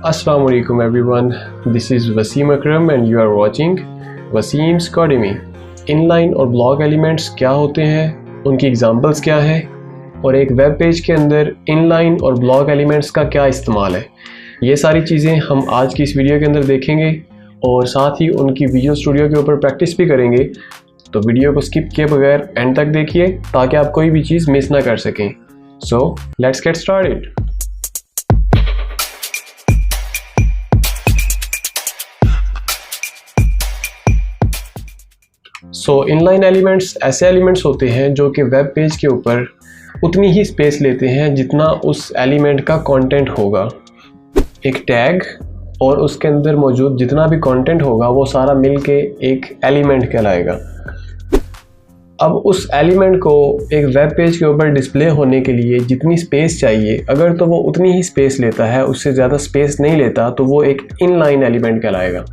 Assalamu alaikum everyone, this is Wasim Akram and you are watching Wasim's Codemy। Inline और block elements क्या होते हैं, उनकी examples क्या हैं और एक वेब पेज के अंदर इनलाइन और ब्लॉक एलिमेंट्स का क्या इस्तेमाल है, ये सारी चीज़ें हम आज की इस वीडियो के अंदर देखेंगे और साथ ही उनकी विजुअल स्टूडियो के ऊपर प्रैक्टिस भी करेंगे। तो वीडियो को स्किप किए बगैर एंड तक देखिए ताकि आप कोई भी चीज़ मिस ना कर सकें। So let's get started. Inline elements ऐसे एलिमेंट्स होते हैं जो कि वेब पेज के ऊपर उतनी ही स्पेस लेते हैं जितना उस एलिमेंट का कंटेंट होगा। एक टैग और उसके अंदर मौजूद जितना भी कंटेंट होगा वो सारा मिलके एक एलिमेंट कहलाएगा। अब उस एलिमेंट को एक वेब पेज के ऊपर डिस्प्ले होने के लिए जितनी स्पेस चाहिए, अगर तो वो उतनी ही स्पेस लेता है, उससे ज़्यादा स्पेस नहीं लेता, तो वो एक इनलाइन एलिमेंट कहलाएगा।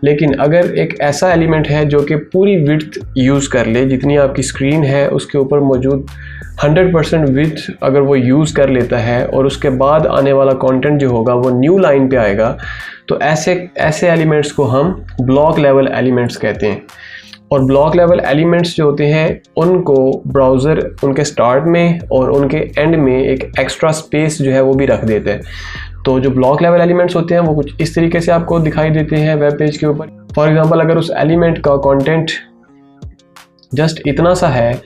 लेकिन अगर एक ऐसा एलिमेंट है जो कि पूरी विड्थ यूज़ कर ले, जितनी आपकी स्क्रीन है उसके ऊपर मौजूद 100% विड्थ अगर वो यूज़ कर लेता है और उसके बाद आने वाला कंटेंट जो होगा वो न्यू लाइन पे आएगा, तो ऐसे एलिमेंट्स को हम ब्लॉक लेवल एलिमेंट्स कहते हैं। और ब्लॉक लेवल एलिमेंट्स जो होते हैं उनको ब्राउज़र उनके स्टार्ट में और उनके एंड में एक एक्स्ट्रा स्पेस जो है वो भी रख देता है। तो जो ब्लॉक लेवल एलिमेंट्स होते हैं वो कुछ इस तरीके से आपको दिखाई देते हैं वेब पेज के ऊपर। फॉर एग्जांपल, अगर उस एलिमेंट का कंटेंट जस्ट इतना सा है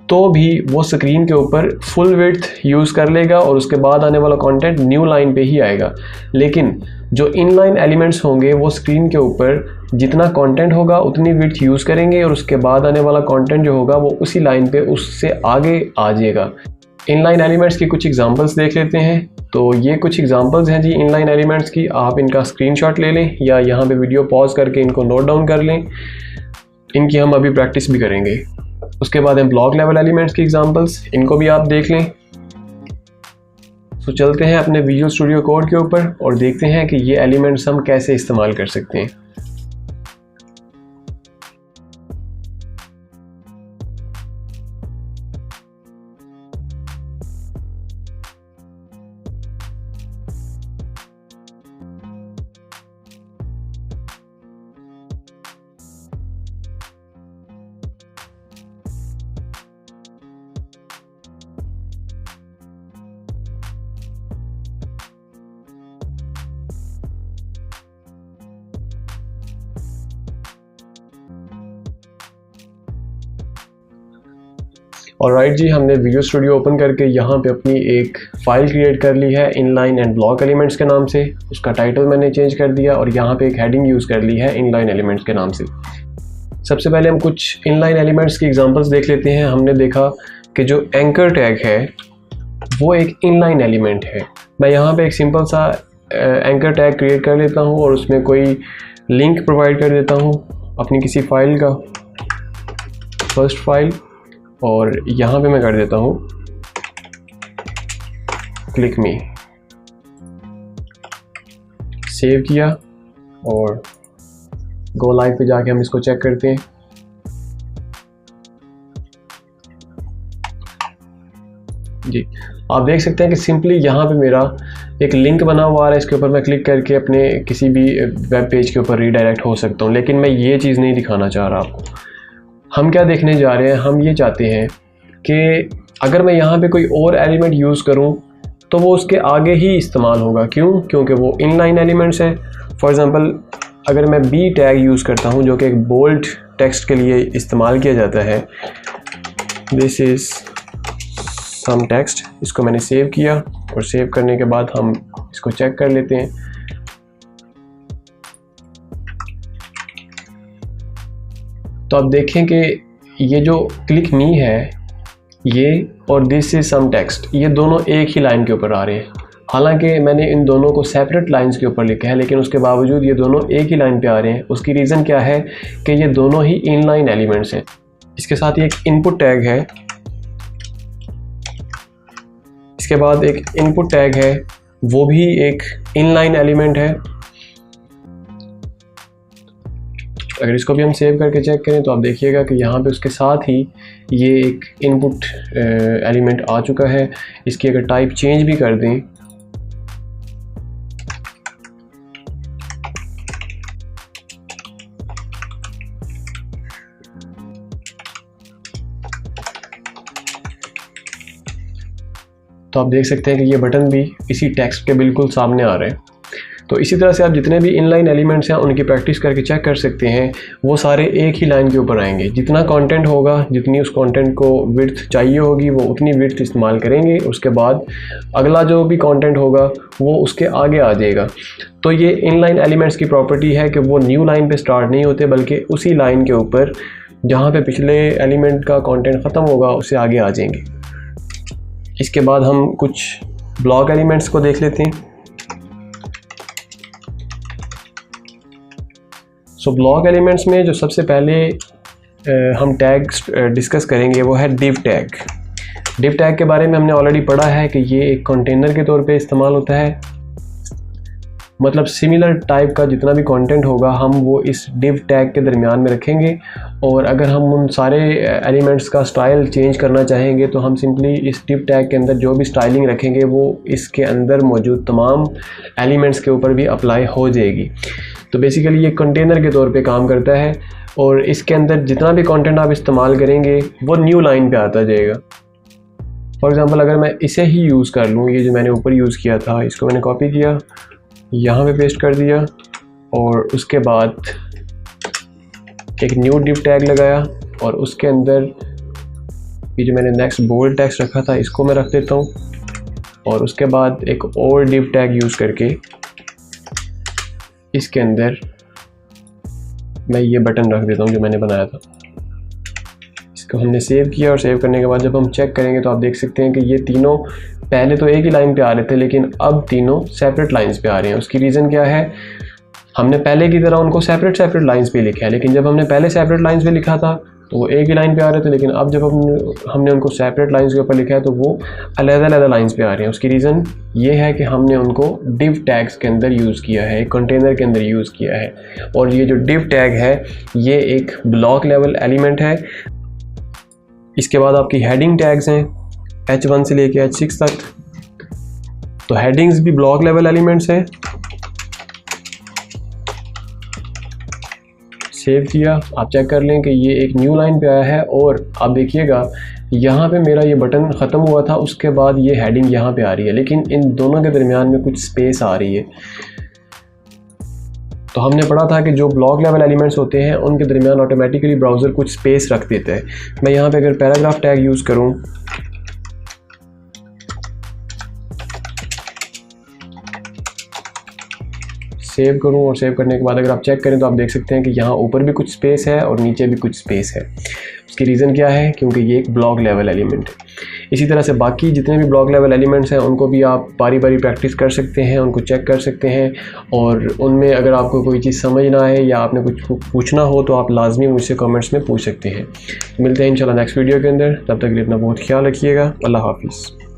तो भी वो स्क्रीन के ऊपर फुल विड्थ यूज़ कर लेगा और उसके बाद आने वाला कंटेंट न्यू लाइन पे ही आएगा। लेकिन जो इनलाइन एलिमेंट्स होंगे वो स्क्रीन के ऊपर जितना कंटेंट होगा उतनी विड्थ यूज़ करेंगे और उसके बाद आने वाला कंटेंट जो होगा वो उसी लाइन पे उससे आगे आ जाएगा। इनलाइन एलिमेंट्स की कुछ एग्जांपल्स देख लेते हैं। तो ये कुछ एग्जांपल्स हैं जी इनलाइन एलिमेंट्स की। आप इनका स्क्रीनशॉट ले लें या यहाँ पे वीडियो पॉज करके इनको नोट डाउन कर लें। इनकी हम अभी प्रैक्टिस भी करेंगे। उसके बाद हम ब्लॉक लेवल एलिमेंट्स की एग्जांपल्स, इनको भी आप देख लें। तो चलते हैं अपने विजुअल स्टूडियो कोड के ऊपर और देखते हैं कि ये एलिमेंट्स हम कैसे इस्तेमाल कर सकते हैं। ऑलराइट जी, हमने विजुअल स्टूडियो ओपन करके यहाँ पे अपनी एक फ़ाइल क्रिएट कर ली है इनलाइन एंड ब्लॉक एलिमेंट्स के नाम से। उसका टाइटल मैंने चेंज कर दिया और यहाँ पे एक हेडिंग यूज़ कर ली है इनलाइन एलिमेंट्स के नाम से। सबसे पहले हम कुछ इनलाइन एलिमेंट्स की एग्जांपल्स देख लेते हैं। हमने देखा कि जो एंकर टैग है वो एक इनलाइन एलिमेंट है। मैं यहाँ पर एक सिंपल सा एंकर टैग क्रिएट कर लेता हूँ और उसमें कोई लिंक प्रोवाइड कर देता हूँ अपनी किसी फाइल का, फर्स्ट फाइल, और यहाँ पे मैं कर देता हूँ क्लिक मी। सेव किया और गो लाइव पे जाके हम इसको चेक करते हैं। जी, आप देख सकते हैं कि सिंपली यहाँ पे मेरा एक लिंक बना हुआ है, इसके ऊपर मैं क्लिक करके अपने किसी भी वेब पेज के ऊपर रीडायरेक्ट हो सकता हूँ। लेकिन मैं ये चीज़ नहीं दिखाना चाह रहा आपको। हम क्या देखने जा रहे हैं, हम ये चाहते हैं कि अगर मैं यहाँ पे कोई और एलिमेंट यूज़ करूँ तो वो उसके आगे ही इस्तेमाल होगा। क्यों? क्योंकि वो इनलाइन एलिमेंट्स हैं। फॉर एग्ज़ाम्पल, अगर मैं बी टैग यूज़ करता हूँ जो कि एक बोल्ड टेक्स्ट के लिए इस्तेमाल किया जाता है, दिस इज़ सम टेक्स्ट, इसको मैंने सेव किया और सेव करने के बाद हम इसको चेक कर लेते हैं। तो आप देखें कि ये जो क्लिक मी है ये और दिस इज सम टेक्स्ट, ये दोनों एक ही लाइन के ऊपर आ रहे हैं। हालांकि मैंने इन दोनों को सेपरेट लाइंस के ऊपर लिखा है, लेकिन उसके बावजूद ये दोनों एक ही लाइन पे आ रहे हैं। उसकी रीज़न क्या है कि ये दोनों ही इनलाइन एलिमेंट्स हैं। इसके साथ ही एक इनपुट टैग है, इसके बाद एक इनपुट टैग है, वो भी एक इनलाइन एलिमेंट है। अगर इसको भी हम सेव करके चेक करें तो आप देखिएगा कि यहाँ पे उसके साथ ही ये एक इनपुट एलिमेंट आ चुका है। इसकी अगर टाइप चेंज भी कर दें तो आप देख सकते हैं कि ये बटन भी इसी टेक्स्ट के बिल्कुल सामने आ रहे हैं। तो इसी तरह से आप जितने भी इनलाइन एलिमेंट्स हैं उनकी प्रैक्टिस करके चेक कर सकते हैं, वो सारे एक ही लाइन के ऊपर आएंगे। जितना कंटेंट होगा, जितनी उस कंटेंट को विड्थ चाहिए होगी, वो उतनी विड्थ इस्तेमाल करेंगे। उसके बाद अगला जो भी कंटेंट होगा वो उसके आगे आ जाएगा। तो ये इनलाइन एलिमेंट्स की प्रॉपर्टी है कि वो न्यू लाइन पे स्टार्ट नहीं होते, बल्कि उसी लाइन के ऊपर जहाँ पे पिछले एलिमेंट का कंटेंट ख़त्म होगा उससे आगे आ जाएंगे। इसके बाद हम कुछ ब्लॉक एलिमेंट्स को देख लेते हैं। सो ब्लॉक एलिमेंट्स में जो सबसे पहले हम टैग्स डिस्कस करेंगे वो है div टैग। div टैग के बारे में हमने ऑलरेडी पढ़ा है कि ये एक कंटेनर के तौर पे इस्तेमाल होता है। मतलब सिमिलर टाइप का जितना भी कंटेंट होगा हम वो इस div टैग के दरमियान में रखेंगे, और अगर हम उन सारे एलिमेंट्स का स्टाइल चेंज करना चाहेंगे तो हम सिंपली इस div टैग के अंदर जो भी स्टाइलिंग रखेंगे वो इसके अंदर मौजूद तमाम एलिमेंट्स के ऊपर भी अप्लाई हो जाएगी। तो बेसिकली ये कंटेनर के तौर पे काम करता है, और इसके अंदर जितना भी कंटेंट आप इस्तेमाल करेंगे वो न्यू लाइन पे आता जाएगा। फॉर एग्जांपल अगर मैं इसे ही यूज़ कर लूँ, ये जो मैंने ऊपर यूज़ किया था इसको मैंने कॉपी किया, यहाँ पे पेस्ट कर दिया, और उसके बाद एक न्यू div टैग लगाया, और उसके अंदर ये जो मैंने नेक्स्ट बोल्ड टेक्स्ट रखा था इसको मैं रख देता हूँ, और उसके बाद एक और div टैग यूज़ करके इसके अंदर मैं ये बटन रख देता हूँ जो मैंने बनाया था। इसको हमने सेव किया, और सेव करने के बाद जब हम चेक करेंगे तो आप देख सकते हैं कि ये तीनों पहले तो एक ही लाइन पे आ रहे थे, लेकिन अब तीनों सेपरेट लाइंस पे आ रहे हैं। उसकी रीज़न क्या है, हमने पहले की तरह उनको सेपरेट लाइंस पे लिखा है, लेकिन जब हमने पहले सेपरेट लाइंस पे लिखा था तो वो एक ही लाइन पे आ रहे थे, लेकिन अब जब हमने उनको सेपरेट लाइंस के ऊपर लिखा है तो वो अलग-अलग लाइंस पे आ रहे हैं। उसकी रीज़न ये है कि हमने उनको div टैग्स के अंदर यूज़ किया है, कंटेनर के अंदर यूज़ किया है, और ये जो div टैग है ये एक ब्लॉक लेवल एलिमेंट है। इसके बाद आपकी हेडिंग टैग्स हैं H1 से लेके H6 तक, तो हेडिंग्स भी ब्लॉक लेवल एलिमेंट्स हैं। सेव किया, आप चेक कर लें कि ये एक न्यू लाइन पे आया है, और आप देखिएगा यहाँ पे मेरा ये बटन ख़त्म हुआ था, उसके बाद ये हेडिंग यहाँ पे आ रही है, लेकिन इन दोनों के दरमियान में कुछ स्पेस आ रही है। तो हमने पढ़ा था कि जो ब्लॉक लेवल एलिमेंट्स होते हैं उनके दरमियान ऑटोमेटिकली ब्राउज़र कुछ स्पेस रख देता है। मैं यहाँ पे अगर पैराग्राफ टैग यूज़ करूँ, सेव करूं, और सेव करने के बाद अगर आप चेक करें तो आप देख सकते हैं कि यहाँ ऊपर भी कुछ स्पेस है और नीचे भी कुछ स्पेस है। उसकी रीज़न क्या है, क्योंकि ये एक ब्लॉक लेवल एलिमेंट है। इसी तरह से बाकी जितने भी ब्लॉक लेवल एलिमेंट्स हैं उनको भी आप बारी बारी प्रैक्टिस कर सकते हैं, उनको चेक कर सकते हैं, और उनमें अगर आपको कोई चीज़ समझ ना आए या आपने कुछ पूछना हो तो आप लाजमी मुझसे कमेंट्स में पूछ सकते हैं। मिलते हैं इंशाल्लाह नेक्स्ट वीडियो के अंदर, तब तक के लिए अपना बहुत ख्याल रखिएगा। अल्लाह हाफिज़।